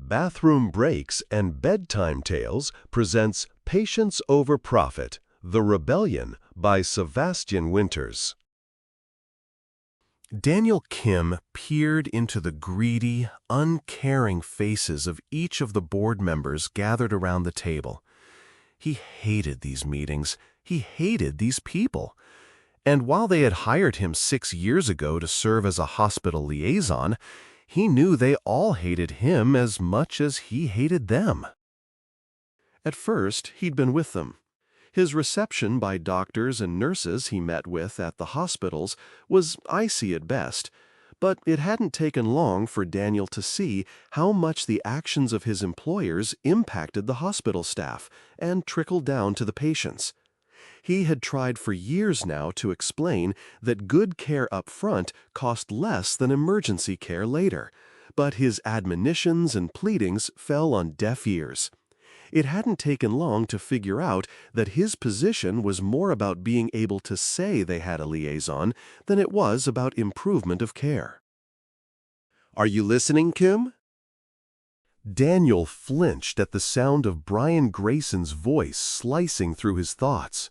Bathroom Breaks and Bedtime Tales presents Patience Over Profit, The Rebellion by Sevastian Winters. Daniel Kim peered into the greedy, uncaring faces of each of the board members gathered around the table. He hated these meetings. He hated these people. And while they had hired him 6 years ago to serve as a hospital liaison, he knew they all hated him as much as he hated them. At first, he'd been with them. His reception by doctors and nurses he met with at the hospitals was icy at best, but it hadn't taken long for Daniel to see how much the actions of his employers impacted the hospital staff and trickled down to the patients. He had tried for years now to explain that good care up front cost less than emergency care later, but his admonitions and pleadings fell on deaf ears. It hadn't taken long to figure out that his position was more about being able to say they had a liaison than it was about improvement of care. "Are you listening, Kim?" Daniel flinched at the sound of Brian Grayson's voice slicing through his thoughts.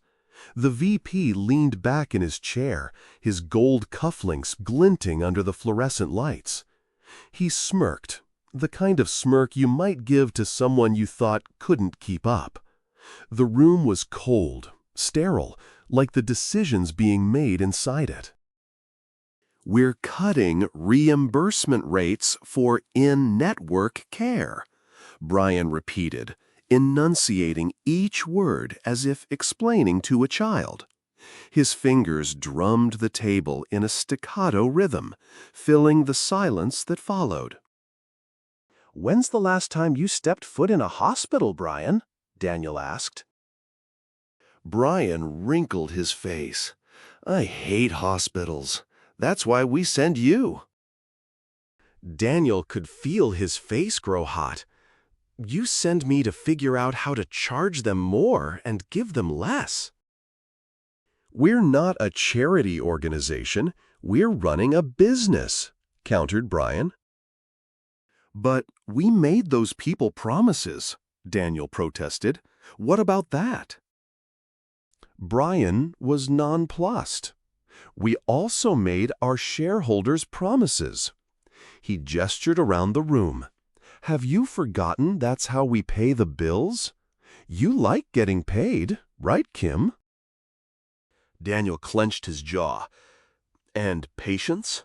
The VP leaned back in his chair, his gold cufflinks glinting under the fluorescent lights. He smirked, the kind of smirk you might give to someone you thought couldn't keep up. The room was cold, sterile, like the decisions being made inside it. "We're cutting reimbursement rates for in-network care," Brian repeated, enunciating each word as if explaining to a child. His fingers drummed the table in a staccato rhythm, filling the silence that followed. "When's the last time you stepped foot in a hospital, Brian?" Daniel asked. Brian wrinkled his face. "I hate hospitals. That's why we send you." Daniel could feel his face grow hot. "You send me to figure out how to charge them more and give them less." "We're not a charity organization. We're running a business," countered Brian. "But we made those people promises," Daniel protested. "What about that?" Brian was nonplussed. "We also made our shareholders promises." He gestured around the room. "Have you forgotten that's how we pay the bills? You like getting paid, right, Kim?" Daniel clenched his jaw. "And patience?"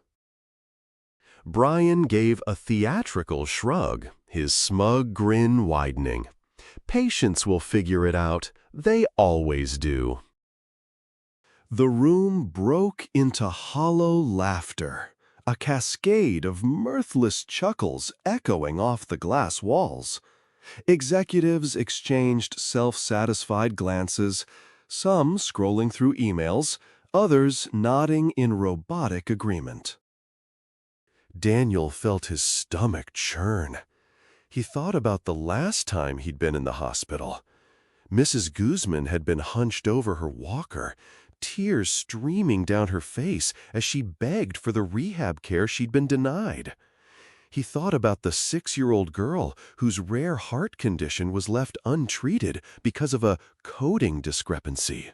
Brian gave a theatrical shrug, his smug grin widening. "Patience will figure it out. They always do." The room broke into hollow laughter, a cascade of mirthless chuckles echoing off the glass walls. Executives exchanged self-satisfied glances, some scrolling through emails, others nodding in robotic agreement. Daniel felt his stomach churn. He thought about the last time he'd been in the hospital. Mrs. Guzman had been hunched over her walker, tears streaming down her face as she begged for the rehab care she'd been denied. He thought about the 6-year-old girl whose rare heart condition was left untreated because of a coding discrepancy.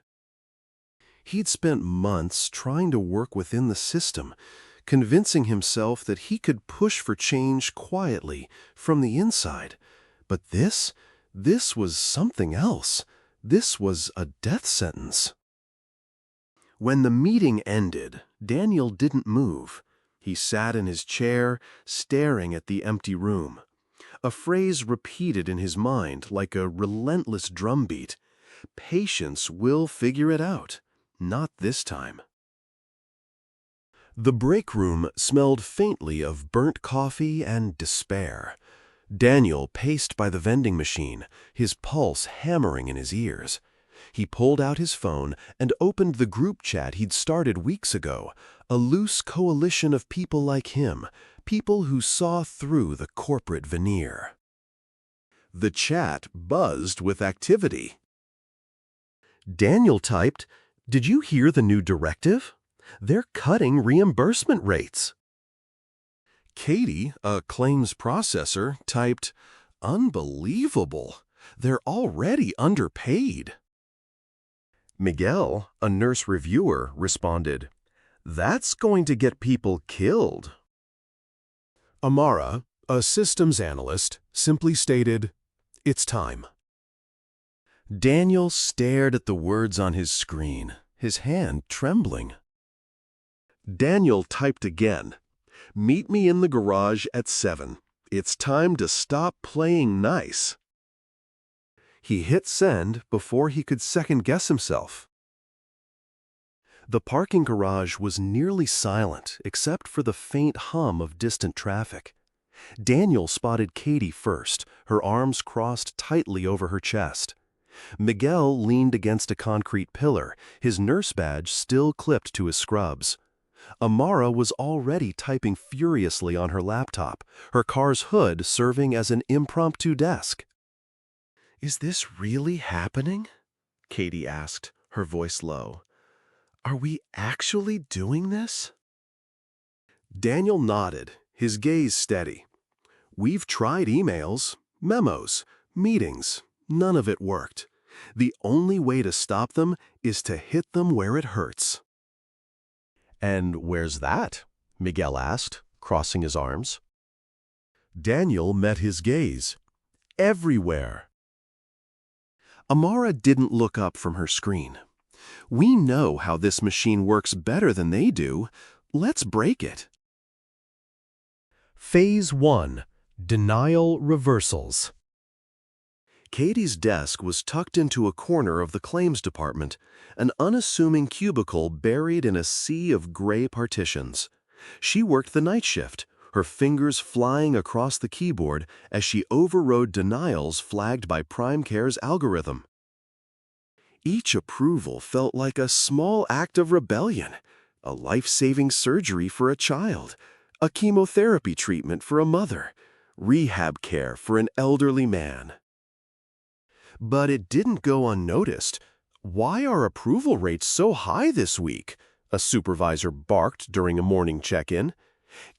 He'd spent months trying to work within the system, convincing himself that he could push for change quietly from the inside. But this was something else. This was a death sentence. When the meeting ended, Daniel didn't move. He sat in his chair, staring at the empty room. A phrase repeated in his mind like a relentless drumbeat. "Patience will figure it out. Not this time." The break room smelled faintly of burnt coffee and despair. Daniel paced by the vending machine, his pulse hammering in his ears. He pulled out his phone and opened the group chat he'd started weeks ago, a loose coalition of people like him, people who saw through the corporate veneer. The chat buzzed with activity. Daniel typed, "Did you hear the new directive? They're cutting reimbursement rates." Katie, a claims processor, typed, "Unbelievable. They're already underpaid." Miguel, a nurse reviewer, responded, "That's going to get people killed." Amara, a systems analyst, simply stated, "It's time." Daniel stared at the words on his screen, his hand trembling. Daniel typed again, "Meet me in the garage at 7. It's time to stop playing nice." He hit send before he could second-guess himself. The parking garage was nearly silent except for the faint hum of distant traffic. Daniel spotted Katie first, her arms crossed tightly over her chest. Miguel leaned against a concrete pillar, his nurse badge still clipped to his scrubs. Amara was already typing furiously on her laptop, her car's hood serving as an impromptu desk. "Is this really happening?" Katie asked, her voice low. "Are we actually doing this?" Daniel nodded, his gaze steady. "We've tried emails, memos, meetings. None of it worked. The only way to stop them is to hit them where it hurts." "And where's that?" Miguel asked, crossing his arms. Daniel met his gaze. "Everywhere." Amara didn't look up from her screen. "We know how this machine works better than they do. Let's break it." Phase 1. Denial Reversals. Katie's desk was tucked into a corner of the claims department, an unassuming cubicle buried in a sea of gray partitions. She worked the night shift, her fingers flying across the keyboard as she overrode denials flagged by PrimeCare's algorithm. Each approval felt like a small act of rebellion, a life-saving surgery for a child, a chemotherapy treatment for a mother, rehab care for an elderly man. But it didn't go unnoticed. "Why are approval rates so high this week?" a supervisor barked during a morning check-in.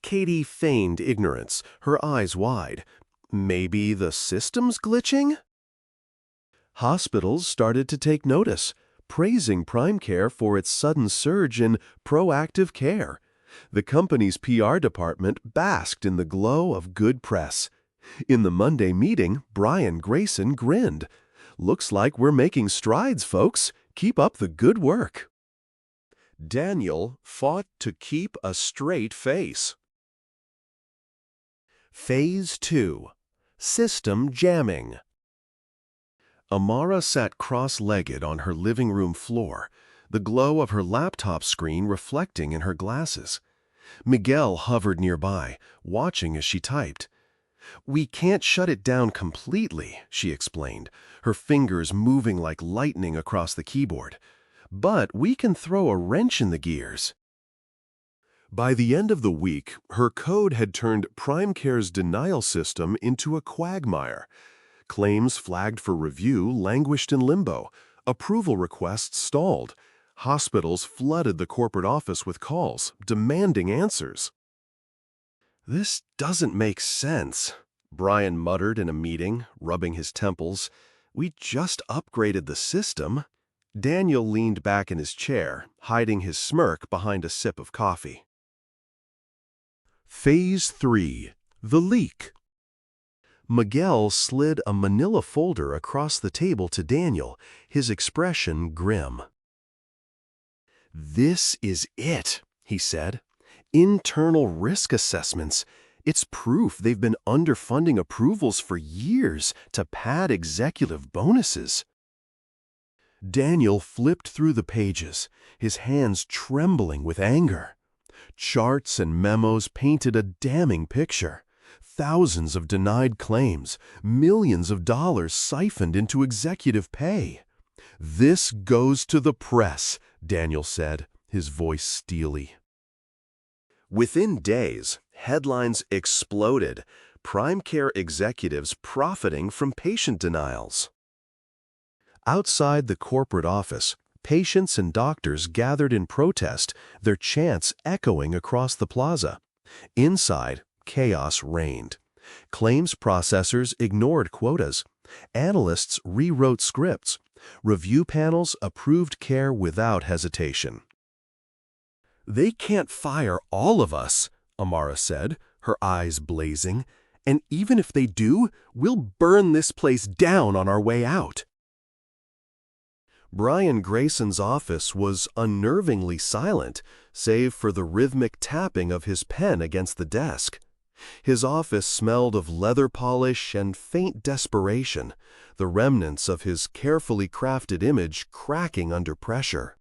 Katie feigned ignorance, her eyes wide. "Maybe the system's glitching?" Hospitals started to take notice, praising PrimeCare for its sudden surge in proactive care. The company's PR department basked in the glow of good press. In the Monday meeting, Brian Grayson grinned. "Looks like we're making strides, folks. Keep up the good work." Daniel fought to keep a straight face. Phase 2. System Jamming. Amara sat cross-legged on her living room floor, the glow of her laptop screen reflecting in her glasses. Miguel hovered nearby, watching as she typed. "We can't shut it down completely," she explained, her fingers moving like lightning across the keyboard. "But we can throw a wrench in the gears." By the end of the week, her code had turned PrimeCare's denial system into a quagmire. Claims flagged for review languished in limbo. Approval requests stalled. Hospitals flooded the corporate office with calls, demanding answers. "This doesn't make sense," Brian muttered in a meeting, rubbing his temples. "We just upgraded the system." Daniel leaned back in his chair, hiding his smirk behind a sip of coffee. Phase 3. The Leak. Miguel slid a manila folder across the table to Daniel, his expression grim. "This is it," he said. "Internal risk assessments. It's proof they've been underfunding approvals for years to pad executive bonuses." Daniel flipped through the pages, his hands trembling with anger. Charts and memos painted a damning picture. Thousands of denied claims, millions of dollars siphoned into executive pay. "This goes to the press," Daniel said, his voice steely. Within days, headlines exploded. PrimeCare executives profiting from patient denials. Outside the corporate office, patients and doctors gathered in protest, their chants echoing across the plaza. Inside, chaos reigned. Claims processors ignored quotas. Analysts rewrote scripts. Review panels approved care without hesitation. "They can't fire all of us," Amara said, her eyes blazing. "And even if they do, we'll burn this place down on our way out." Brian Grayson's office was unnervingly silent, save for the rhythmic tapping of his pen against the desk. His office smelled of leather polish and faint desperation, the remnants of his carefully crafted image cracking under pressure.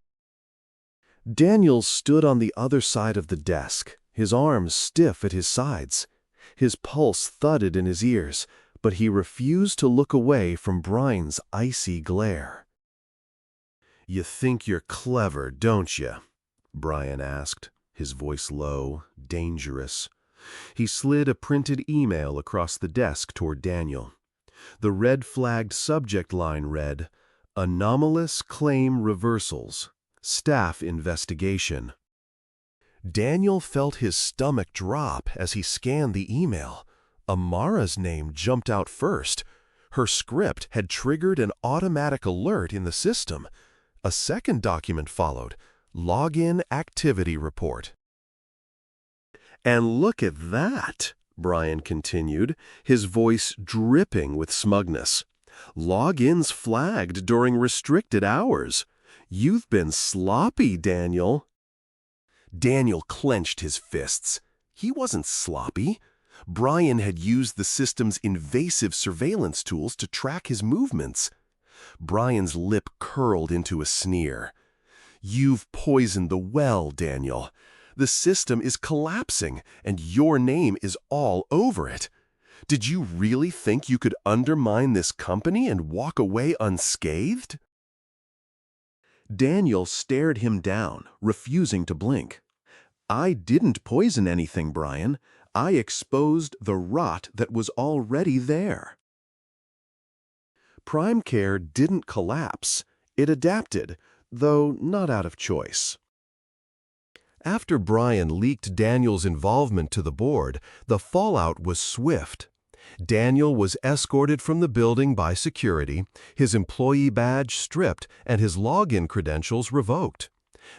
Daniel stood on the other side of the desk, his arms stiff at his sides. His pulse thudded in his ears, but he refused to look away from Brian's icy glare. "You think you're clever, don't you?" Brian asked, his voice low, dangerous. He slid a printed email across the desk toward Daniel. The red-flagged subject line read, "Anomalous claim reversals. Staff investigation." Daniel felt his stomach drop as he scanned the email. Amara's name jumped out first. Her script had triggered an automatic alert in the system. A second document followed, Login Activity Report. "And look at that," Brian continued, his voice dripping with smugness. "Logins flagged during restricted hours. You've been sloppy, Daniel." Daniel clenched his fists. He wasn't sloppy. Brian had used the system's invasive surveillance tools to track his movements. Brian's lip curled into a sneer. "You've poisoned the well, Daniel. The system is collapsing, and your name is all over it. Did you really think you could undermine this company and walk away unscathed?" Daniel stared him down, refusing to blink. "I didn't poison anything, Brian. I exposed the rot that was already there." PrimeCare didn't collapse. It adapted, though not out of choice. After Brian leaked Daniel's involvement to the board, the fallout was swift. Daniel was escorted from the building by security, his employee badge stripped, and his login credentials revoked.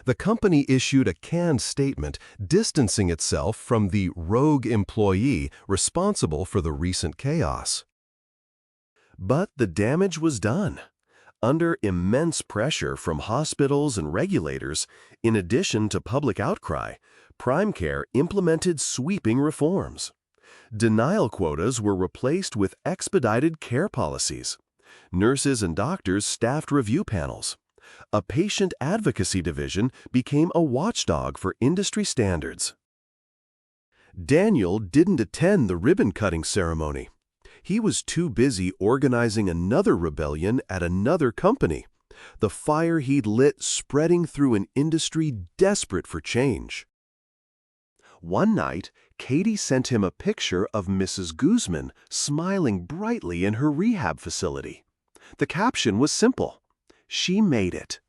The company issued a canned statement distancing itself from the rogue employee responsible for the recent chaos. But the damage was done. Under immense pressure from hospitals and regulators, in addition to public outcry, PrimeCare implemented sweeping reforms. Denial quotas were replaced with expedited care policies. Nurses and doctors staffed review panels. A patient advocacy division became a watchdog for industry standards. Daniel didn't attend the ribbon-cutting ceremony. He was too busy organizing another rebellion at another company, the fire he'd lit spreading through an industry desperate for change. One night, Katie sent him a picture of Mrs. Guzman smiling brightly in her rehab facility. The caption was simple: "She made it."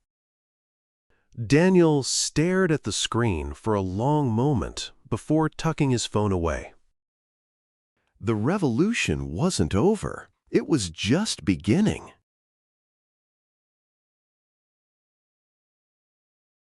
Daniel stared at the screen for a long moment before tucking his phone away. The revolution wasn't over. It was just beginning.